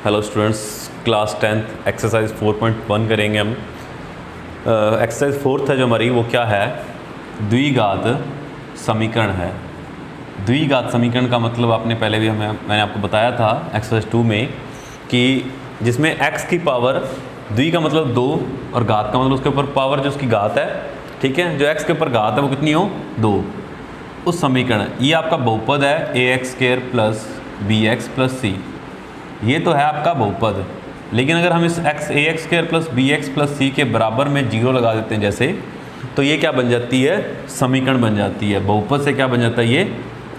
Hello students, class 10th exercise 4.1 करेंगे हम। Exercise 4th है जो हमारी, वो क्या है? द्विघात समीकरण है। द्विघात समीकरण का मतलब आपने पहले भी मैंने आपको बताया था एक्सरसाइज 2 में कि जिसमें x की पावर, द्वि का मतलब 2 और घात का मतलब उसके ऊपर पावर जो उसकी घात है, ठीक है, जो x के ऊपर घात है वो कितनी हो? 2। उस समीकरण, ये आपका बहुपद है ax² plus bx plus c, ये तो है आपका बहुपद। लेकिन अगर हम इस ax² plus bx plus c के बराबर में 0 लगा देते हैं जैसे, तो ये क्या बन जाती है? समीकरण बन जाती है। बहुपद से क्या बन जाता है? ये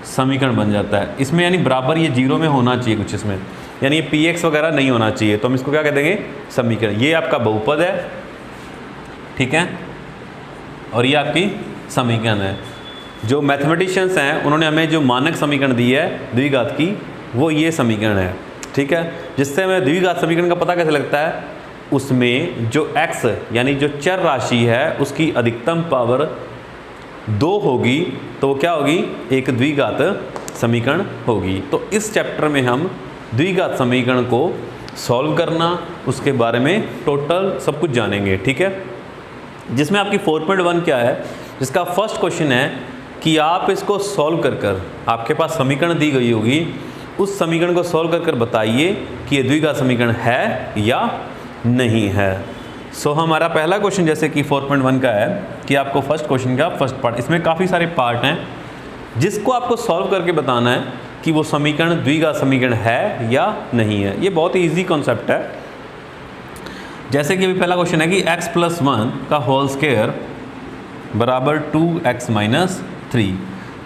समीकरण बन जाता है। इसमें यानी बराबर ये 0 में होना चाहिए कुछ, इसमें यानी ये px वगैरह नहीं होना चाहिए, तो हम इसको क्या कह देंगे? समीकरण। ये आपका बहुपद है, ठीक है, और ये आपकी समीकरण है। जो मैथमेटिशियंस हैं उन्होंने हमें जो मानक समीकरण दी है द्विघात की, वो ये समीकरण है, ठीक है। जिससे हमें द्विघात समीकरण का पता कैसे लगता है? उसमें जो x यानी जो चर राशि है उसकी अधिकतम पावर 2 होगी, तो वो क्या होगी? एक द्विघात समीकरण होगी। तो इस चैप्टर में हम द्विघात समीकरण को सॉल्व करना, उसके बारे में टोटल सब कुछ जानेंगे, ठीक है। जिसमें आपकी 4.1 क्या है, जिसका फर्स्ट क्वेश्चन है कि आप इसको सॉल्व कर आपके पास समीकरण दी गई होगी, उस समीकरण को सॉल्व कर बताइए कि ये द्विघात समीकरण है या नहीं है। सो हमारा पहला क्वेश्चन जैसे कि 4.1 का है कि आपको फर्स्ट क्वेश्चन का फर्स्ट पार्ट, इसमें काफ़ी सारे पार्ट हैं जिसको आपको सॉल्व करके बताना है कि वो समीकरण द्विघात समीकरण है या नहीं है। ये बहुत ही ईजी कॉन्सेप्ट है। जैसे कि अभी पहला क्वेश्चन है कि x+1 का होल स्क्वायर बराबर 2x - 3।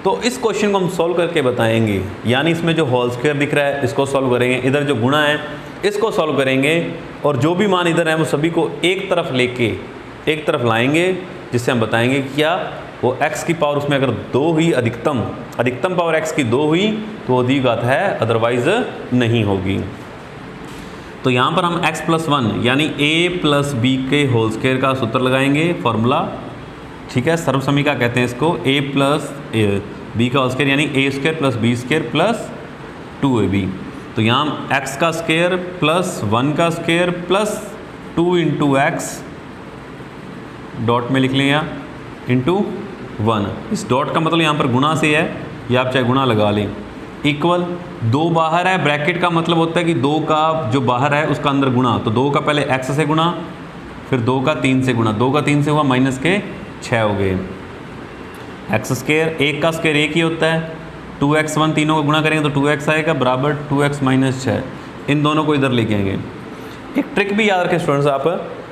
तो इस क्वेश्चन को हम सॉल्व करके बताएंगे, यानी इसमें जो होल स्क्वायर दिख रहा है इसको सॉल्व करेंगे, इधर जो गुणा है इसको सॉल्व करेंगे, और जो भी मान इधर है वो सभी को एक तरफ लेके एक तरफ लाएंगे, जिससे हम बताएंगे क्या वो x की पावर उसमें अगर 2 हुई, अधिकतम पावर x की 2 हुई तो वो द्विघात है, अदरवाइज नहीं होगी। तो यहाँ पर हम x+1 यानी a + b के होल स्क्वायर का सूत्र लगाएंगे, फॉर्मूला, ठीक है, सर्वसमीका कहते हैं इसको। a + b का होल स्क्वायर यानी a² + b² प्लस 2ab। तो यहाँ हम x का स्क्वायर प्लस 1 का स्क्वायर प्लस 2 × x डॉट में लिख लें या इंटू 1। इस डॉट का मतलब यहाँ पर गुणा से है, या आप चाहे गुणा लगा लें, इक्वल 2 बाहर है, ब्रैकेट का मतलब होता है कि 2 का जो बाहर है उसका अंदर गुणा, तो 2 का पहले x से गुणा, फिर 2 का 3 से गुणा, 2 का 3 से हुआ -6 हो गए। x², 1 का स्क्वायर 1 ही होता है, 2x1 तीनों को गुणा करेंगे तो 2x आएगा बराबर 2x - 6। इन दोनों को इधर लेके आएंगे। एक ट्रिक भी याद रखें स्टूडेंट्स, आप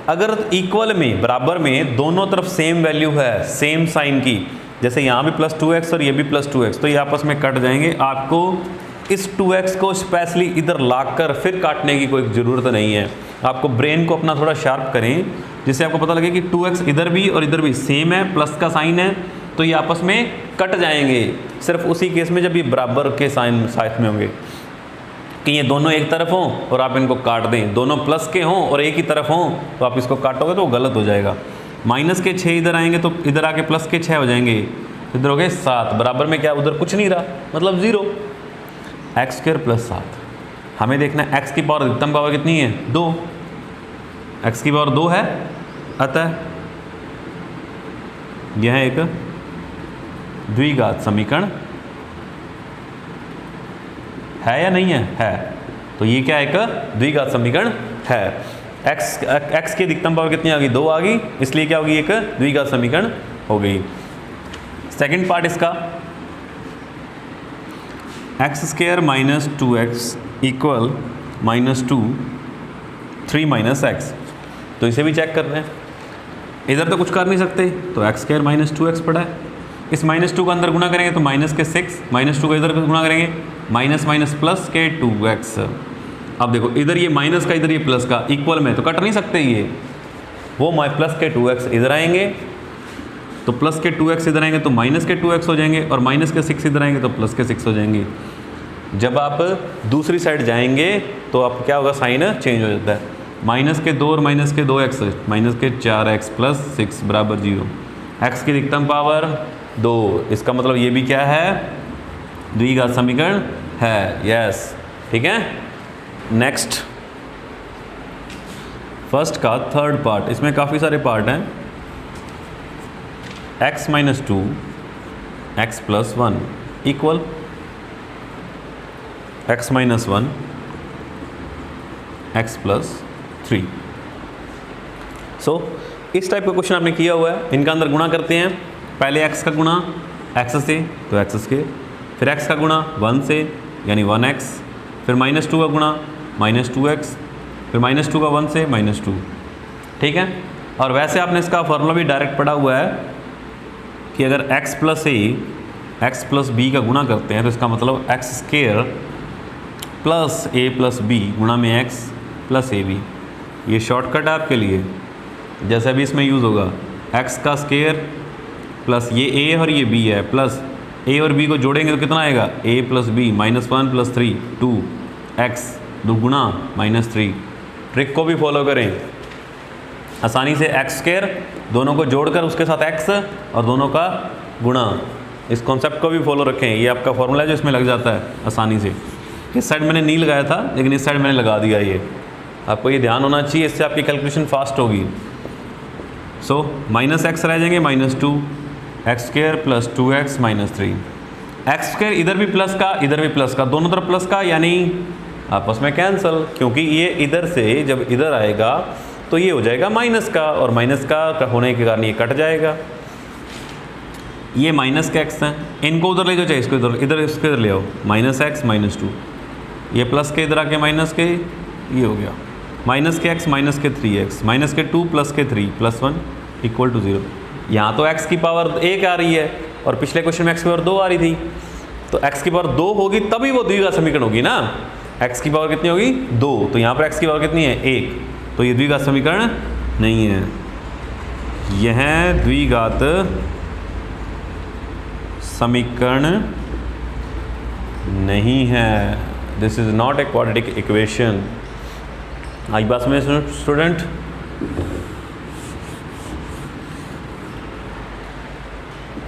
अगर इक्वल में, बराबर में दोनों तरफ सेम वैल्यू है, सेम साइन की, जैसे यहाँ भी +2x और ये भी +2x, तो ये आपस में कट जाएंगे। आपको इस 2x को स्पेशली इधर लाकर फिर काटने की कोई ज़रूरत नहीं है। आपको ब्रेन को अपना थोड़ा शार्प करें, जिससे आपको पता लगे कि 2x इधर भी और इधर भी सेम है, प्लस का साइन है, तो ये आपस में कट जाएंगे। सिर्फ उसी केस में जब ये बराबर के साइन साथ में होंगे, कि ये दोनों एक तरफ हों और आप इनको काट दें, दोनों प्लस के हों और एक ही तरफ हों, तो आप इसको काटोगे तो वो गलत हो जाएगा। -6 इधर आएंगे तो इधर आके +6 हो जाएंगे, इधर हो गए 7, बराबर में क्या, उधर कुछ नहीं रहा, मतलब 0। x² + 7, हमें देखना है x की पावर, अधिकतम पावर कितनी है? 2। x की पावर 2 है, अतः यह एक द्विघात समीकरण है या नहीं है? है। तो ये क्या, एक द्विघात समीकरण है। x की अधिकतम पावर कितनी आ गई? 2 आ गई, इसलिए क्या होगी? एक द्विघात समीकरण हो गई। सेकंड पार्ट इसका, x² - 2x = -2 3 - x। तो इसे भी चेक कर रहे हैं, इधर तो कुछ कर नहीं सकते, तो x² - 2x पड़ा है, इस -2 का अंदर गुणा करेंगे तो -6, -2 का इधर गुणा करेंगे प्लस के 2x। अब देखो इधर ये माइनस का, इधर ये प्लस का, इक्वल में तो कट नहीं सकते ये, वो प्लस के 2x इधर आएंगे तो प्लस के 2x इधर आएंगे तो के 2x हो जाएंगे, और -6 इधर आएंगे तो +6 हो जाएंगे। जब आप दूसरी साइड जाएंगे तो आप क्या होगा, साइन चेंज हो जाता है, -2 और -2x, -4x + 6 बराबर 0। x की अधिकतम पावर 2, इसका मतलब ये भी क्या है? द्विघात समीकरण है। यस, ठीक है। नेक्स्ट फर्स्ट का थर्ड पार्ट, इसमें काफ़ी सारे पार्ट हैं। x minus 2 x plus 1 equal x minus 1 x plus 3। सो इस टाइप का क्वेश्चन आपने किया हुआ है। इनका अंदर गुणा करते हैं, पहले x का गुणा x से तो x स्क्वायर, फिर x का गुणा 1 से यानी 1x, फिर माइनस 2 का गुणा माइनस 2x, फिर माइनस 2 का 1 से माइनस 2। ठीक है, और वैसे आपने इसका फॉर्मूला भी डायरेक्ट पढ़ा हुआ है कि अगर x प्लस ए एक्स प्लस बी का गुणा करते हैं तो इसका मतलब एक्स स्क्वायर प्लस ए प्लस बी गुणा में एक्स प्लस ए बी। ये शॉर्टकट है आपके लिए, जैसे अभी इसमें यूज़ होगा एक्स का स्क्वायर प्लस ये ए और ये बी है, प्लस ए और बी को जोड़ेंगे तो कितना आएगा A plus B minus 1 plus 3 2 X दुगुना माइनस 3। ट्रिक को भी फॉलो करें, आसानी से एक्स स्क्वायर दोनों को जोड़कर उसके साथ एक्स और दोनों का गुणा, इस कॉन्सेप्ट को भी फॉलो रखें। ये आपका फॉर्मूला है जो इसमें लग जाता है आसानी से। इस साइड मैंने नहीं लगाया था लेकिन इस साइड मैंने लगा दिया। ये आपको ये ध्यान होना चाहिए, इससे आपकी कैलकुलेशन फास्ट होगी। सो माइनस एक्स रह जाएंगे minus 2 x square plus 2x minus 3। X square इधर भी प्लस का इधर भी प्लस का, दोनों तरफ प्लस का यानी आपस में कैंसिल, क्योंकि ये इधर से जब इधर आएगा तो ये हो जाएगा माइनस का, और माइनस का होने के कारण ये कट जाएगा। ये माइनस के एक्स हैं, इनको उधर ले जाओ, चाहे इसको इधर इधर इसको इधर ले आओ, माइनस एक्स माइनस 2। ये प्लस के इधर आके माइनस के ये हो गया, माइनस के एक्स माइनस के 3x माइनस के 2 प्लस के 3 प्लस 1 इक्वल टू 0। यहाँ तो x की पावर 1 आ रही है और पिछले क्वेश्चन में x की पावर 2 आ रही थी, तो x की पावर 2 होगी तभी वो द्विघात समीकरण होगी ना। x की पावर कितनी होगी 2, तो यहाँ पर x की पावर कितनी है 1, तो ये द्विघात समीकरण नहीं है, यह द्विघात समीकरण नहीं है। This is not a quadratic equation. आई बात में student,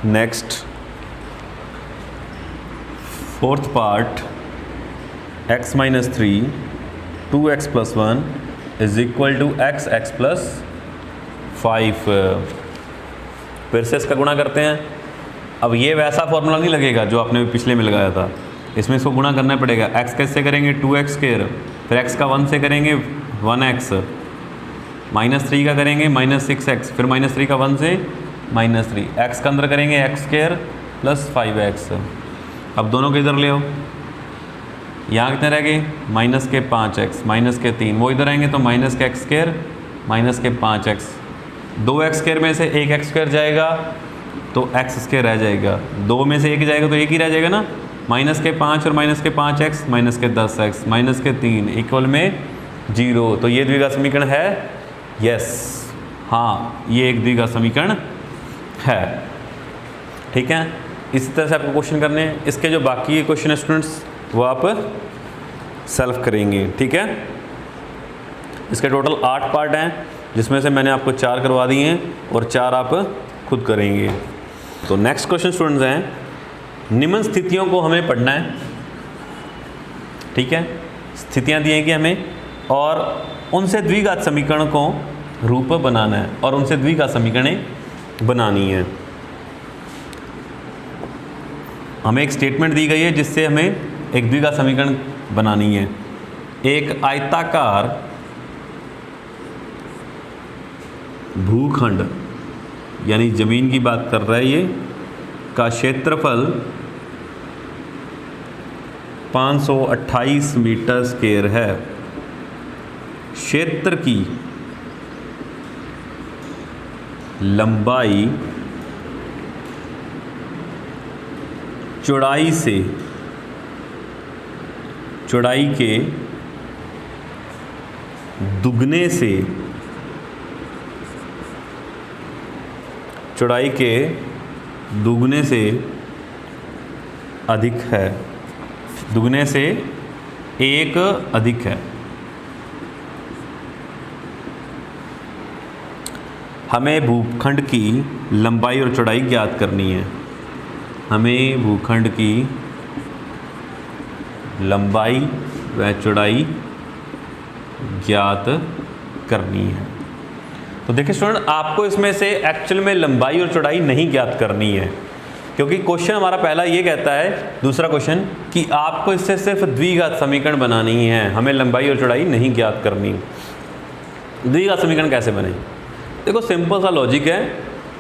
next fourth part x minus 3 2x plus 1 is equal to x plus 5। फिर से इसका गुणा करते हैं। अब ये वैसा फॉर्मूला नहीं लगेगा जो आपने पिछले में लगाया था, इसमें इसको गुणा करना पड़ेगा। x कैसे करेंगे 2x स्क्वायर, फिर x का 1 से करेंगे 1x, माइनस 3 का करेंगे माइनस 6x, फिर माइनस 3 का 1 से माइनस 3, x का अंदर करेंगे x स्क्वायर प्लस 5x। अब दोनों को इधर ले आओ, यहाँ कितने रह गए माइनस के 5x माइनस के 3, वो इधर आएंगे तो माइनस के x स्क्वायर माइनस के 5x, 2x स्क्वायर में से एक x स्क्वायर जाएगा तो x स्क्वायर रह जाएगा, 2 में से एक जाएगा तो एक ही रह जाएगा ना, माइनस के 5 और माइनस के 5x माइनस के 10x माइनस के 3 इक्वल में 0। तो ये द्विघात समीकरण है, यस हाँ ये एक द्विघात समीकरण है। ठीक है, इसी तरह से आपको क्वेश्चन करने हैं। इसके जो बाकी क्वेश्चन है स्टूडेंट्स वो आप सेल्फ करेंगे। ठीक है, इसके टोटल 8 पार्ट हैं जिसमें से मैंने आपको 4 करवा दिए हैं और 4 आप खुद करेंगे। तो नेक्स्ट क्वेश्चन स्टूडेंट्स हैं, निम्न स्थितियों को हमें पढ़ना है। ठीक है, स्थितियां दी हैं कि हमें, और उनसे द्विघात समीकरण को रूप बनाना है और उनसे द्विघात समीकरणें बनानी है। हमें एक स्टेटमेंट दी गई है जिससे हमें एक द्विघात समीकरण बनानी है। एक आयताकार भूखंड यानी ज़मीन की बात कर रहा है ये, का क्षेत्रफल 528 मीटर स्क्वायर है। क्षेत्र की लंबाई चौड़ाई के दुगने से अधिक है, दुगने से 1 अधिक है। हमें भूखंड की लंबाई और चौड़ाई ज्ञात करनी है। हमें भूखंड की लंबाई व चौड़ाई ज्ञात करनी है। तो देखिए स्टूडेंट, आपको इसमें से एक्चुअल में लंबाई और चौड़ाई नहीं ज्ञात करनी है, क्योंकि क्वेश्चन हमारा पहला ये कहता है, दूसरा क्वेश्चन, कि आपको इससे सिर्फ द्विघात समीकरण बनानी है, हमें लंबाई और चौड़ाई नहीं ज्ञात करनी। द्विघात समीकरण कैसे बने? देखो सिंपल सा लॉजिक है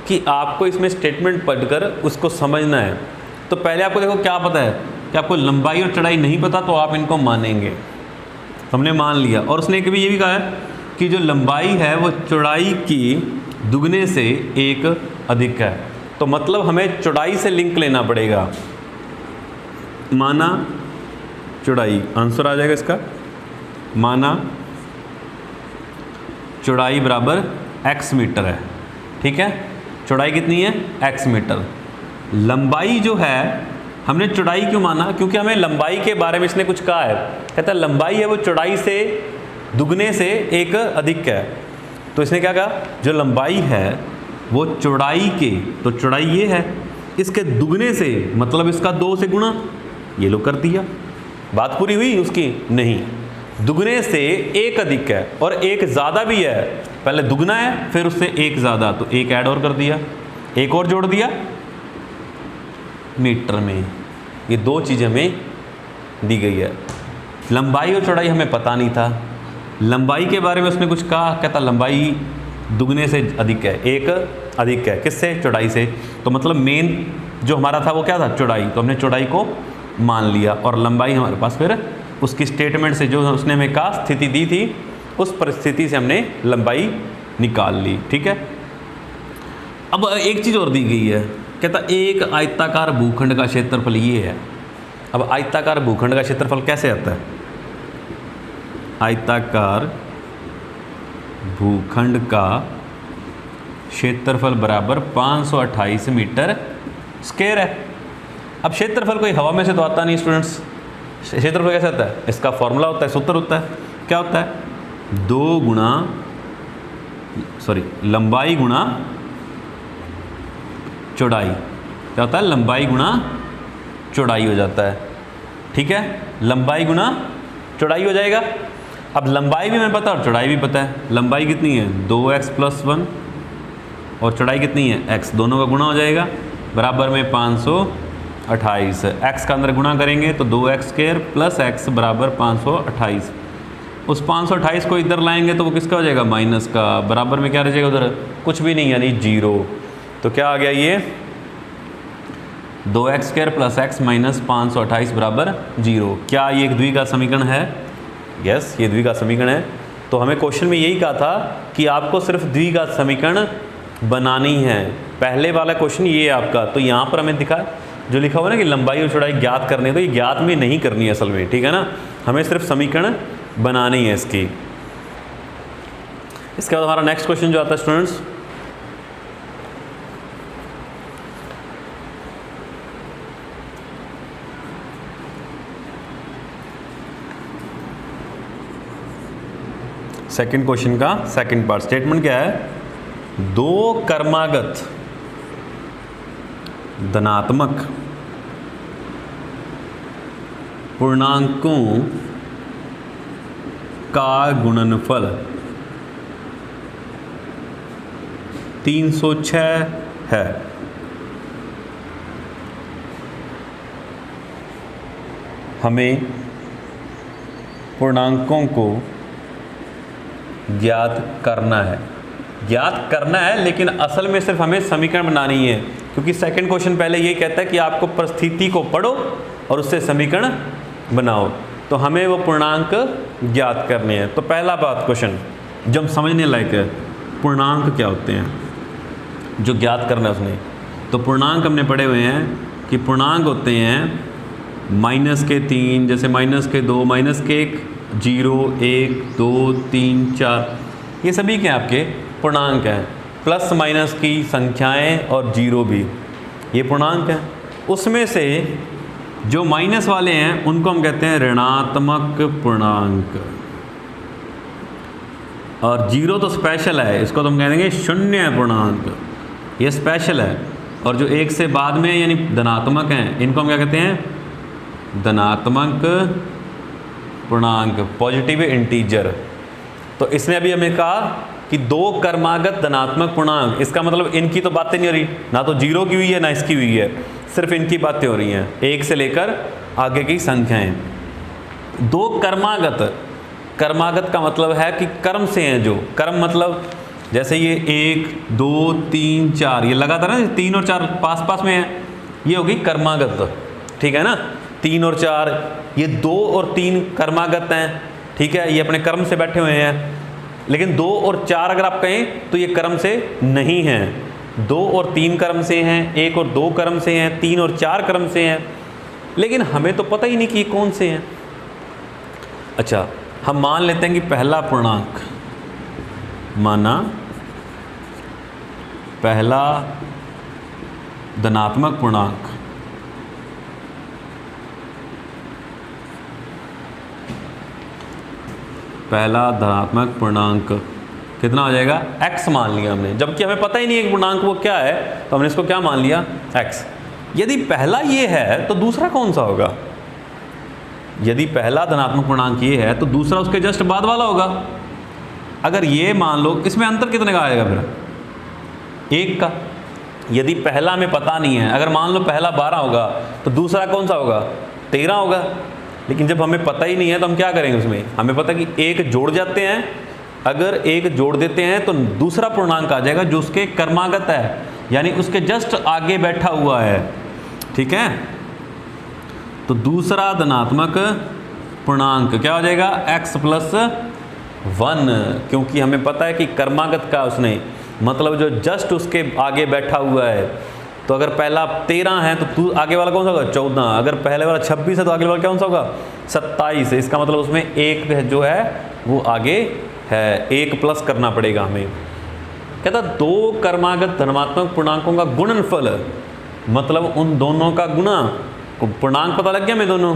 कि आपको इसमें स्टेटमेंट पढ़कर उसको समझना है। तो पहले आपको देखो क्या पता है कि आपको लंबाई और चौड़ाई नहीं पता, तो आप इनको मानेंगे। हमने मान लिया, और उसने कभी ये भी कहा है कि जो लंबाई है वो चौड़ाई की दुगने से एक अधिक है। तो मतलब हमें चौड़ाई से लिंक लेना पड़ेगा। माना चौड़ाई, आंसर आ जाएगा इसका, माना चौड़ाई बराबर x मीटर है। ठीक है, चौड़ाई कितनी है? x metre. लंबाई जो है, हमने चौड़ाई क्यों माना? क्योंकि हमें लंबाई के बारे में इसने कुछ कहा है। कहता है लंबाई है वो चौड़ाई से दुगने से एक अधिक है। तो इसने क्या कहा? जो लंबाई है वो चौड़ाई के, तो चौड़ाई ये है, इसके दुगने से, मतलब इसका 2 से गुणा, ये लो कर दिया। बात पूरी हुई उसकी? नहीं, दुगने से एक अधिक है और एक ज़्यादा भी है। पहले दुगना है फिर उससे एक ज़्यादा, तो एक ऐड और कर दिया, एक और जोड़ दिया मीटर में। ये दो चीज़ें हमें दी गई है। लंबाई और चौड़ाई हमें पता नहीं था। लंबाई के बारे में उसने कुछ कहा, कहता लंबाई दुगने से अधिक है, एक अधिक है किससे? चौड़ाई से। तो मतलब मेन जो हमारा था वो क्या था? चौड़ाई। तो हमने चौड़ाई को मान लिया, और लंबाई हमारे पास फिर उसकी स्टेटमेंट से जो उसने हमें कहा स्थिति दी थी, उस परिस्थिति से हमने लंबाई निकाल ली। ठीक है, अब एक चीज़ और दी गई है, कहता एक आयताकार भूखंड का क्षेत्रफल ये है। अब आयताकार भूखंड का क्षेत्रफल कैसे आता है? आयताकार भूखंड का क्षेत्रफल बराबर 528 मीटर स्क्वायर है। अब क्षेत्रफल कोई हवा में से तो आता नहीं स्टूडेंट्स। क्षेत्रफल कैसे आता है? इसका फॉर्मूला होता है, सूत्र होता है। क्या होता है? लंबाई गुणा चौड़ाई। क्या होता है? लंबाई गुणा चौड़ाई हो जाता है। ठीक है, लंबाई गुणा चौड़ाई हो जाएगा। अब लंबाई भी हमें पता और चौड़ाई भी पता है। लंबाई कितनी है? 2x + 1, और चौड़ाई कितनी है? x। दोनों का गुणा हो जाएगा, बराबर में 528। x का अंदर गुणा करेंगे तो 2x² + x बराबर 528। उस 528 को इधर लाएंगे तो वो किसका हो जाएगा? माइनस का। बराबर में क्या रह जाएगा? उधर कुछ भी नहीं, यानी 0। तो क्या आ गया ये? 2x² + x - 528 बराबर 0। क्या ये एक द्विघात समीकरण है? यस, ये द्विघात समीकरण है। तो हमें क्वेश्चन में यही कहा था कि आपको सिर्फ द्विघात समीकरण बनानी है। पहले वाला क्वेश्चन ये है आपका। तो यहाँ पर हमें दिखा जो लिखा हुआ ना कि लंबाई और चौड़ाई ज्ञात करनी है, तो ये ज्ञात में नहीं करनी है असल में। ठीक है ना, हमें सिर्फ समीकरण बनानी है इसकी। इसके बाद हमारा नेक्स्ट क्वेश्चन जो आता है स्टूडेंट्स, सेकंड क्वेश्चन का सेकंड पार्ट। स्टेटमेंट क्या है? दो क्रमागत धनात्मक पूर्णांकों का गुणनफल 306 है। हमें पूर्णांकों को ज्ञात करना है। ज्ञात करना है, लेकिन असल में सिर्फ हमें समीकरण बनानी है, क्योंकि सेकंड क्वेश्चन पहले ये कहता है कि आपको परिस्थिति को पढ़ो और उससे समीकरण बनाओ। तो हमें वो पूर्णांक ज्ञात करने हैं। तो पहला बात क्वेश्चन जो हम समझने लायक है, पूर्णांक क्या होते हैं जो ज्ञात करना है उसने। तो पूर्णांक हमने पढ़े हुए हैं कि पूर्णांक होते हैं -3, जैसे -2, -1, 0, 1, 2, 3, 4, ये सभी क्या आपके पूर्णांक हैं। प्लस माइनस की संख्याएं और 0 भी ये पूर्णांक हैं। उसमें से जो माइनस वाले हैं उनको हम कहते हैं ऋणात्मक पूर्णांक, और 0 तो स्पेशल है, इसको तो हम कह देंगे शून्य पूर्णांक, ये स्पेशल है। और जो 1 से बाद में यानी धनात्मक हैं, इनको हम क्या कहते हैं? धनात्मक पूर्णांक, पॉजिटिव इंटीजर। तो इसने अभी हमें कहा कि दो कर्मागत धनात्मक पूर्णांक, इसका मतलब इनकी तो बातें नहीं हो रही, ना तो जीरो की हुई है ना इसकी हुई है, सिर्फ इनकी बातें हो रही हैं, एक से लेकर आगे की संख्याएं। दो कर्मागत, कर्मागत का मतलब है कि कर्म से हैं, जो कर्म मतलब जैसे ये 1 2 3 4 ये लगातार ना, 3 और 4 पास पास में है, ये होगी कर्मागत, ठीक है ना। 3 और 4, ये 2 और 3 कर्मागत हैं, ठीक है, ये अपने कर्म से बैठे हुए हैं। लेकिन 2 और 4 अगर आप कहें तो ये कर्म से नहीं हैं, 2 और 3 कर्म से हैं, 1 और 2 कर्म से हैं, 3 और 4 कर्म से हैं, लेकिन हमें तो पता ही नहीं कि ये कौन से हैं। अच्छा, हम मान लेते हैं कि पहला पूर्णांक, माना पहला धनात्मक पूर्णांक पहला धनात्मक पूर्णांक कितना हो जाएगा, x मान लिया हमने, जबकि हमें पता ही नहीं है कि पूर्णांक वो क्या है, तो हमने इसको क्या मान लिया, x। यदि पहला ये है तो दूसरा कौन सा होगा, यदि पहला धनात्मक पूर्णांक ये है तो दूसरा उसके जस्ट बाद वाला होगा। अगर ये मान लो, इसमें अंतर कितने का आएगा फिर, 1 का। यदि पहला हमें पता नहीं है, अगर मान लो पहला 12 होगा तो दूसरा कौन सा होगा, 13 होगा। लेकिन जब हमें पता ही नहीं है तो हम क्या करेंगे, उसमें हमें पता है कि 1 जोड़ जाते हैं, अगर 1 जोड़ देते हैं तो दूसरा पूर्णांक आ जाएगा जो उसके कर्मागत है, यानी उसके जस्ट आगे बैठा हुआ है, ठीक है। तो दूसरा धनात्मक पूर्णांक क्या हो जाएगा, x + 1, क्योंकि हमें पता है कि कर्मागत का उसने मतलब जो जस्ट उसके आगे बैठा हुआ है। तो अगर पहला 13 है तो आगे वाला कौन सा होगा, 14। अगर पहले वाला 26 है तो आगे वाला कौन सा होगा, 27। इसका मतलब उसमें 1 जो है वो आगे है, 1 प्लस करना पड़ेगा हमें। कहता दो कर्मागत धनात्मक पूर्णांकों का गुणनफल, मतलब उन दोनों का गुणा, पूर्णांक पता लग गया हमें दोनों,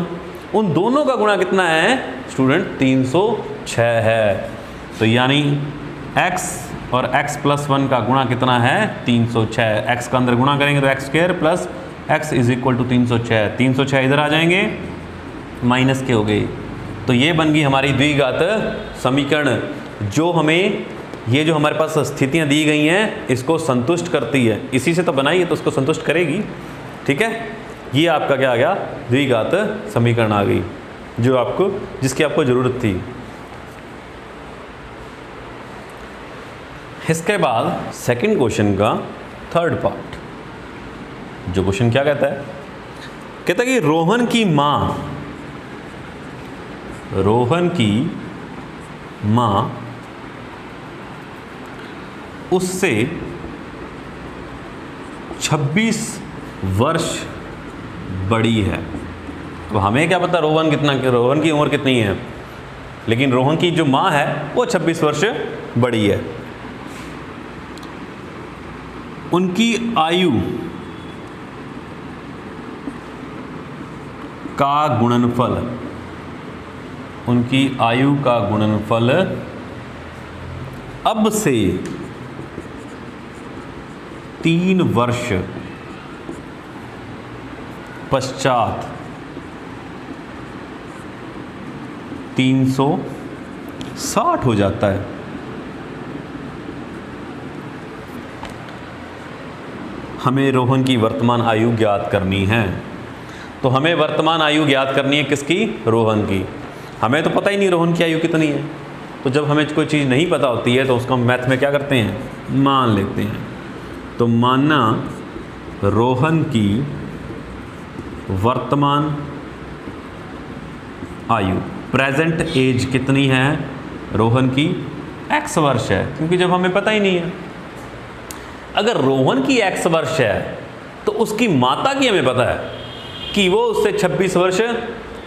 उन दोनों का गुणा कितना है स्टूडेंट, 306 है। तो यानी x और x + 1 का गुणा कितना है, 306। x का अंदर गुणा करेंगे तो x² + x = 306। 306 इधर आ जाएंगे, माइनस के हो गए। तो ये बन गई हमारी द्विघात समीकरण, जो हमें ये जो हमारे पास स्थितियां दी गई हैं इसको संतुष्ट करती है। इसी से तो बनाई है तो उसको संतुष्ट करेगी, ठीक है। ये आपका क्या आ गया, द्विघात समीकरण आ गई, जो आपको जिसकी आपको ज़रूरत थी। इसके बाद सेकंड क्वेश्चन का थर्ड पार्ट, जो क्वेश्चन क्या कहता है, कहता है कि रोहन की माँ उससे 26 वर्ष बड़ी है। तो हमें क्या पता रोहन की उम्र कितनी है, लेकिन रोहन की जो माँ है वो 26 वर्ष बड़ी है। उनकी आयु का गुणनफल, उनकी आयु का गुणनफल अब से 3 वर्ष पश्चात 360 हो जाता है। हमें रोहन की वर्तमान आयु ज्ञात करनी है। तो हमें वर्तमान आयु ज्ञात करनी है किसकी, रोहन की। हमें तो पता ही नहीं रोहन की आयु कितनी है। तो जब हमें कोई चीज़ नहीं पता होती है तो उसको हम मैथ में क्या करते हैं, मान लेते हैं। तो मानना रोहन की वर्तमान आयु, प्रेजेंट एज कितनी है रोहन की, x वर्ष है, क्योंकि जब हमें पता ही नहीं है। अगर रोहन की x वर्ष है तो उसकी माता की हमें पता है कि वो उससे 26 वर्ष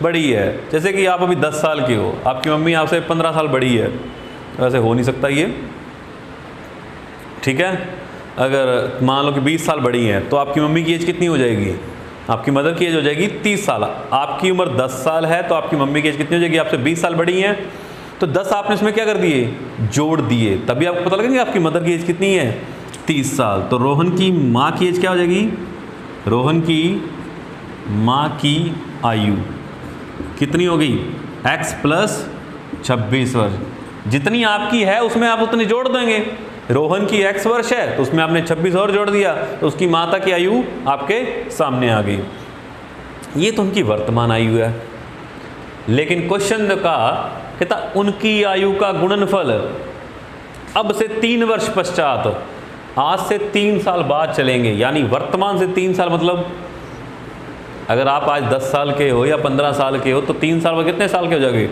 बड़ी है। जैसे कि आप अभी 10 साल के हो, आपकी मम्मी आपसे 15 साल बड़ी है, वैसे हो नहीं सकता ये, ठीक है। अगर मान लो कि 20 साल बड़ी है तो आपकी मम्मी की एज कितनी हो जाएगी, आपकी मदर की एज हो जाएगी 30 साल। आपकी उम्र 10 साल है तो आपकी मम्मी की एज कितनी हो जाएगी, आपसे 20 साल बड़ी है। तो 10 आपने इसमें क्या कर दिए, जोड़ दिए, तभी आपको पता लगेगा आपकी मदर की एज कितनी है, 30 साल। तो रोहन की माँ की एज क्या हो जाएगी, रोहन की माँ की आयु कितनी हो गई, x + 26 वर्ष। जितनी आपकी है उसमें आप उतनी जोड़ देंगे। रोहन की x वर्ष है तो उसमें आपने 26 और जोड़ दिया, तो उसकी माता की आयु आपके सामने आ गई। ये तो उनकी वर्तमान आयु है। लेकिन क्वेश्चन का कहता उनकी आयु का गुणनफल अब से 3 वर्ष पश्चात, आज से 3 साल बाद चलेंगे, यानी वर्तमान से 3 साल, मतलब अगर आप आज 10 साल के हो या 15 साल के हो तो 3 साल में कितने साल के हो जाओगे?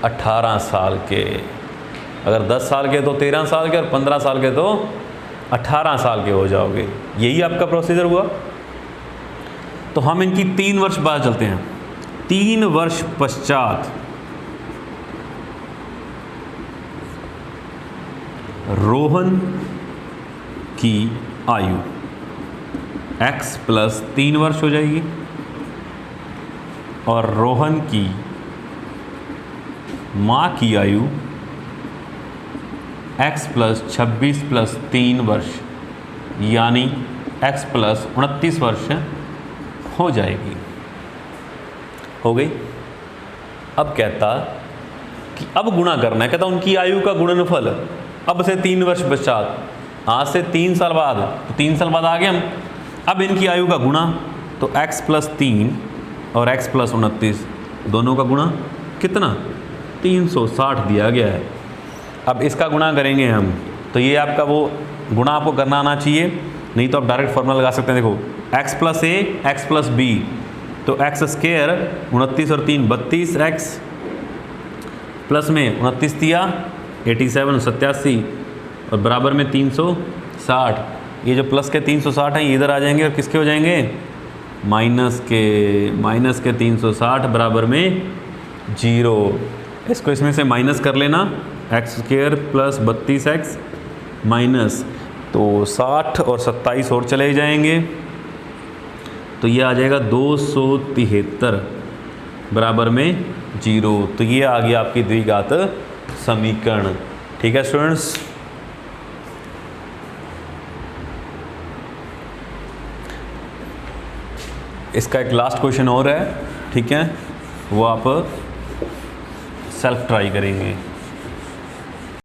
18 साल के। अगर 10 साल के तो 13 साल के, और 15 साल के तो 18 साल के हो जाओगे। यही आपका प्रोसीजर हुआ। तो हम इनकी 3 वर्ष बाद चलते हैं। 3 वर्ष पश्चात रोहन की आयु x प्लस 3 वर्ष हो जाएगी, और रोहन की माँ की आयु x प्लस 26 प्लस 3 वर्ष, यानी x प्लस 29 वर्ष हो जाएगी। हो गई। अब कहता कि अब गुणा करना है। कहता उनकी आयु का गुणनफल अब से 3 वर्ष पश्चात, आज से 3 साल बाद, तो 3 साल बाद आ गए हम। अब इनकी आयु का गुणा, तो x प्लस 3 और x प्लस 29 दोनों का गुणा कितना? 360 दिया गया है। अब इसका गुणा करेंगे हम, तो ये आपका वो गुणा आपको करना आना चाहिए, नहीं तो आप डायरेक्ट फॉर्मूला लगा सकते हैं। देखो x प्लस ए एक्स प्लस बी, तो एक्स स्क्वायर 29 और 3 32, x प्लस में 29 दिया 87 87, और बराबर में 360। ये जो प्लस के 360 हैं ये इधर आ जाएंगे, और किसके हो जाएंगे? माइनस के 360 बराबर में 0। इसको इसमें से माइनस कर लेना, x square plus 32x minus, तो 60 और 27 और चले जाएंगे, तो ये आ जाएगा 273 बराबर में 0। तो ये आ गया आपकी द्विघात समीकरण। ठीक है स्टूडेंट्स। इसका एक लास्ट क्वेश्चन और है, ठीक है, वो आप सेल्फ ट्राई करेंगे।